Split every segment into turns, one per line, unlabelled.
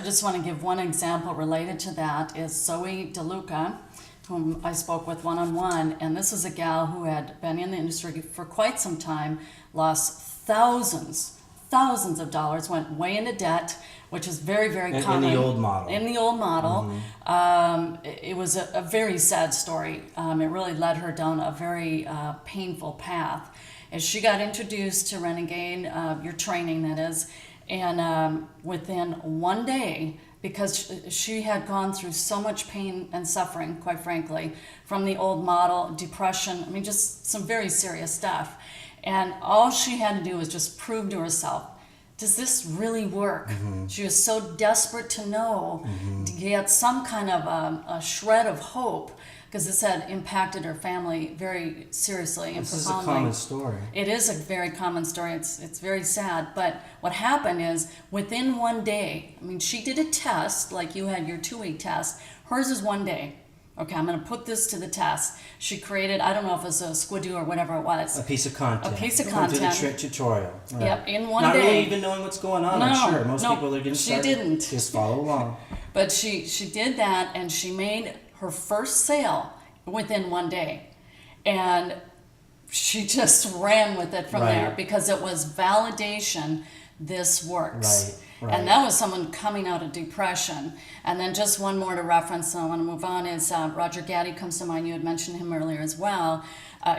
I just want to give one example related to that is Zoe DeLuca, whom I spoke with one-on-one, and this is a gal who had been in the industry for quite some time, lost thousands of dollars, went way into debt, which is very, very common.
In the old model.
In the old model. It was a very sad story. It really led her down a very painful path. As she got introduced to Renegade, your training that is, and within one day, because she had gone through so much pain and suffering, quite frankly, from the old model, depression, I mean, just some very serious stuff. And all she had to do was just prove to herself, does this really work? She was so desperate to know, to get some kind of a shred of hope, because this had impacted her family very seriously and
This
profoundly.
is a common story.
It is a very common story. It's very sad. But what happened is within one day, I mean, she did a test, like you had your 2-week test. Hers is one day. Okay, I'm going to put this to the test. She created, I don't know if it was a squidoo or whatever it was.
A piece of content.
A piece of
Going
content.
through the tutorial. Right.
Yep, in one
Not
day.
really even knowing what's going on, I'm sure. Most
No,
people are getting
she
started.
didn't.
Just follow along.
But she did that, and she made her first sale within one day. And she just ran with it from there because it was validation, this works.
Right.
And that was someone coming out of depression. And then just one more to reference, and I want to move on, is Roger Gaddy comes to mind. You had mentioned him earlier as well.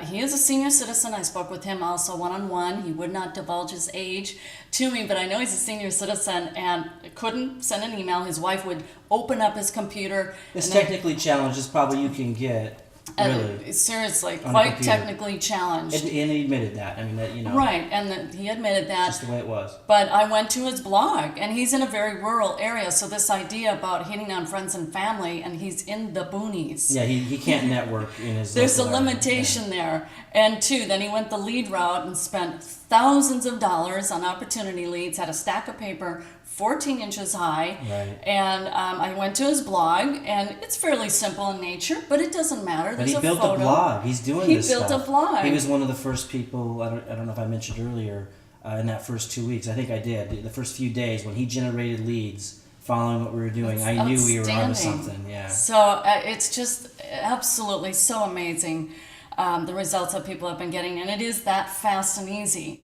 He is a senior citizen. I spoke with him also one-on-one. He would not divulge his age to me, but I know he's a senior citizen and couldn't send an email. His wife would open up his computer.
As technically challenged as probably you can get, really.
Seriously,
on
quite
a computer.
technically challenged.
And he admitted that. I mean, that, you know.
Right, and he admitted that.
Just the way it was.
But I went to his blog, and he's in a very rural area, so this idea about hitting on friends and family, and he's in the boonies.
Yeah, he can't network in his
There's a
local area.
limitation there. And two, then he went the lead route and spent thousands of dollars on opportunity leads, had a stack of paper 14 inches high.
Right.
And I went to his blog, and it's fairly simple in nature, but it doesn't matter.
But
There's
he
a
built
photo.
a blog. He's doing
He
this
built
stuff.
a blog.
He was one of the first people, I don't know if I mentioned earlier, in that first 2 weeks. I think I did. The first few days when he generated leads following what we were doing,
That's
I knew we were onto
outstanding.
something. Yeah.
So it's just absolutely so amazing, the results that people have been getting, and it is that fast and easy.